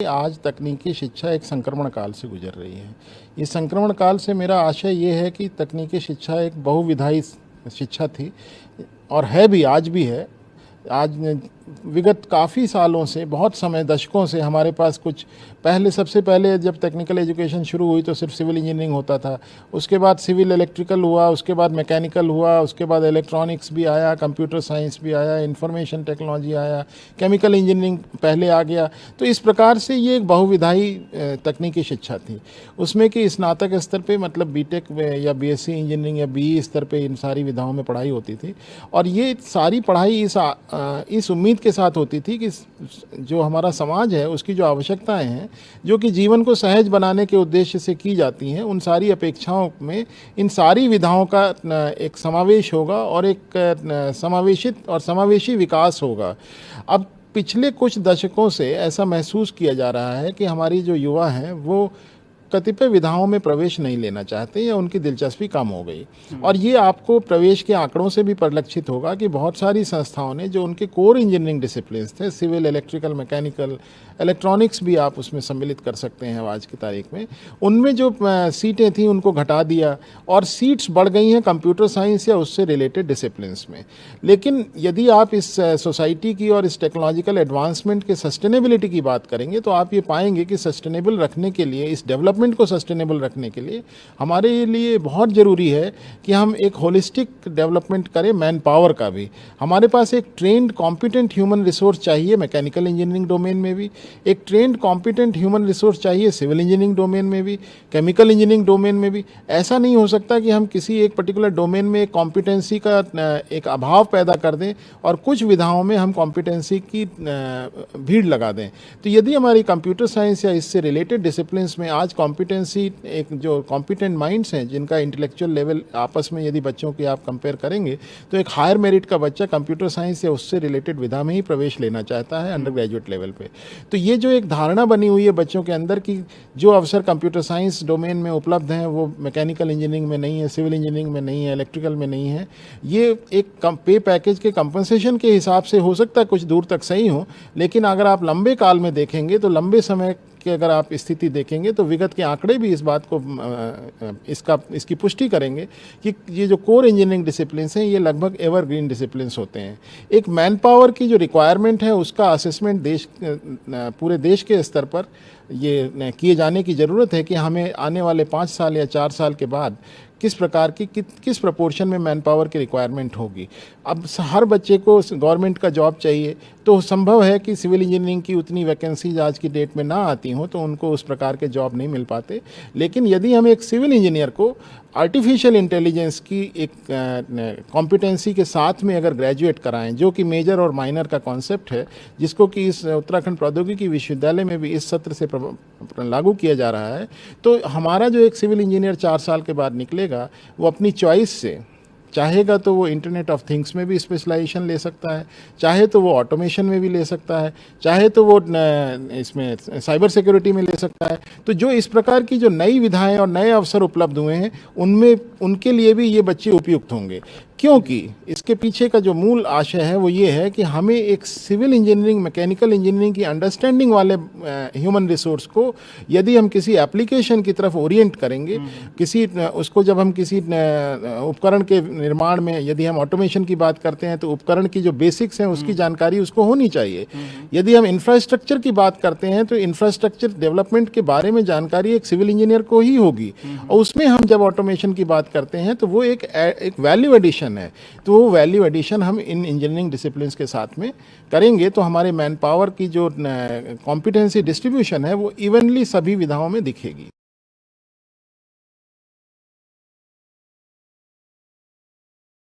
आज तकनीकी शिक्षा एक संक्रमण काल से गुजर रही है। इस संक्रमण काल से मेरा आशय ये है कि तकनीकी शिक्षा एक बहुविधायी शिक्षा थी और है भी, आज भी है। आज विगत काफ़ी सालों से, बहुत समय, दशकों से हमारे पास कुछ सबसे पहले जब टेक्निकल एजुकेशन शुरू हुई तो सिर्फ सिविल इंजीनियरिंग होता था। उसके बाद सिविल इलेक्ट्रिकल हुआ, उसके बाद मैकेनिकल हुआ, उसके बाद इलेक्ट्रॉनिक्स भी आया, कंप्यूटर साइंस भी आया, इंफॉर्मेशन टेक्नोलॉजी आया, केमिकल इंजीनियरिंग पहले आ गया। तो इस प्रकार से ये एक बहुविधायी तकनीकी शिक्षा थी। उसमें कि स्नातक स्तर पे मतलब बीटेक या बीएससी इंजीनियरिंग या बीई स्तर पे इन सारी विधाओं में पढ़ाई होती थी और ये सारी पढ़ाई इस उम्मीद के साथ होती थी कि जो हमारा समाज है उसकी जो आवश्यकताएं हैं, जो कि जीवन को सहज बनाने के उद्देश्य से की जाती हैं, उन सारी अपेक्षाओं में इन सारी विधाओं का एक समावेश होगा और एक समावेशित और समावेशी विकास होगा। अब पिछले कुछ दशकों से ऐसा महसूस किया जा रहा है कि हमारी जो युवा हैं वो कतिपय विधाओं में प्रवेश नहीं लेना चाहते या उनकी दिलचस्पी कम हो गई। और ये आपको प्रवेश के आंकड़ों से भी परिलक्षित होगा कि बहुत सारी संस्थाओं ने जो उनके कोर इंजीनियरिंग डिसिप्लिन्स थे, सिविल, इलेक्ट्रिकल, मैकेनिकल, इलेक्ट्रॉनिक्स भी आप उसमें सम्मिलित कर सकते हैं आज की तारीख में, उनमें जो सीटें थी उनको घटा दिया और सीट्स बढ़ गई हैं कंप्यूटर साइंस या उससे रिलेटेड डिसिप्लिन्स में। लेकिन यदि आप इस सोसाइटी की और इस टेक्नोलॉजिकल एडवांसमेंट के सस्टेनेबिलिटी की बात करेंगे तो आप ये पाएंगे कि सस्टेनेबल रखने के लिए, इस डेवलपमेंट को सस्टेनेबल रखने के लिए हमारे लिए बहुत ज़रूरी है कि हम एक होलिस्टिक डेवलपमेंट करें मैन पावर का भी। हमारे पास एक ट्रेंड कॉम्पिटेंट ह्यूमन रिसोर्स चाहिए मैकेनिकल इंजीनियरिंग डोमेन में भी, एक ट्रेंड कॉम्पिटेंट ह्यूमन रिसोर्स चाहिए सिविल इंजीनियरिंग डोमेन में भी, केमिकल इंजीनियरिंग डोमेन में भी। ऐसा नहीं हो सकता कि हम किसी एक पर्टिकुलर डोमेन में कॉम्पिटेंसी का एक अभाव पैदा कर दें और कुछ विधाओं में हम कॉम्पिटेंसी की भीड़ लगा दें। तो यदि हमारी कंप्यूटर साइंस या इससे रिलेटेड डिसिप्लिन्स में आज कॉम्पिटेंसी, एक जो कॉम्पिटेंट माइंड्स हैं जिनका इंटेलेक्चुअल लेवल आपस में यदि बच्चों की आप कंपेयर करेंगे तो एक हायर मेरिट का बच्चा कंप्यूटर साइंस या उससे रिलेटेड विधा में ही प्रवेश लेना चाहता है अंडर ग्रेजुएट लेवल पे। तो ये जो एक धारणा बनी हुई है बच्चों के अंदर कि जो अवसर कंप्यूटर साइंस डोमेन में उपलब्ध हैं वो मैकेनिकल इंजीनियरिंग में नहीं है, सिविल इंजीनियरिंग में नहीं है, इलेक्ट्रिकल में नहीं है, ये एक पे पैकेज के कंपनसेशन के हिसाब से हो सकता है कुछ दूर तक सही हो, लेकिन अगर आप लंबे काल में देखेंगे तो लंबे समय कि अगर आप स्थिति देखेंगे तो विगत के आंकड़े भी इस बात को इसकी पुष्टि करेंगे कि ये जो कोर इंजीनियरिंग डिसिप्लिन्स हैं ये लगभग एवरग्रीन डिसिप्लिन्स होते हैं। एक मैन पावर की जो रिक्वायरमेंट है उसका असेसमेंट पूरे देश के स्तर पर ये किए जाने की ज़रूरत है कि हमें आने वाले 5 साल या 4 साल के बाद किस प्रकार की किस प्रपोर्शन में मैन पावर की रिक्वायरमेंट होगी। अब हर बच्चे को गवर्नमेंट का जॉब चाहिए तो संभव है कि सिविल इंजीनियरिंग की उतनी वैकेंसीज आज की डेट में ना आती हों तो उनको उस प्रकार के जॉब नहीं मिल पाते। लेकिन यदि हम एक सिविल इंजीनियर को आर्टिफिशियल इंटेलिजेंस की एक कॉम्पिटेंसी के साथ में अगर ग्रेजुएट कराएं, जो कि मेजर और माइनर का कॉन्सेप्ट है, जिसको कि इस उत्तराखंड प्रौद्योगिकी विश्वविद्यालय में भी इस सत्र से लागू किया जा रहा है, तो हमारा जो एक सिविल इंजीनियर 4 साल के बाद निकलेगा वो अपनी चॉइस से चाहेगा तो वो इंटरनेट ऑफ थिंग्स में भी स्पेशलाइजेशन ले सकता है, चाहे तो वो ऑटोमेशन में भी ले सकता है, चाहे तो वो इसमें साइबर सिक्योरिटी में ले सकता है। तो जो इस प्रकार की जो नई विधाएं और नए अवसर उपलब्ध हुए हैं उनमें उनके लिए भी ये बच्चे उपयुक्त होंगे, क्योंकि इसके पीछे का जो मूल आशय है वो ये है कि हमें एक सिविल इंजीनियरिंग, मैकेनिकल इंजीनियरिंग की अंडरस्टैंडिंग वाले ह्यूमन रिसोर्स को यदि हम किसी एप्लीकेशन की तरफ ओरिएंट करेंगे, उसको जब हम किसी उपकरण के निर्माण में, यदि हम ऑटोमेशन की बात करते हैं तो उपकरण की जो बेसिक्स हैं उसकी जानकारी उसको होनी चाहिए। यदि हम इंफ्रास्ट्रक्चर की बात करते हैं तो इंफ्रास्ट्रक्चर डेवलपमेंट के बारे में जानकारी एक सिविल इंजीनियर को ही होगी। और उसमें हम जब ऑटोमेशन की बात करते हैं तो वो एक वैल्यू एडिशन है। तो वो वैल्यू एडिशन हम इन इंजीनियरिंग डिसिप्लिन्स के साथ में करेंगे तो हमारे मैन पावर की जो कॉम्पिटेंसी डिस्ट्रीब्यूशन है वो इवनली सभी विधाओं में दिखेगी।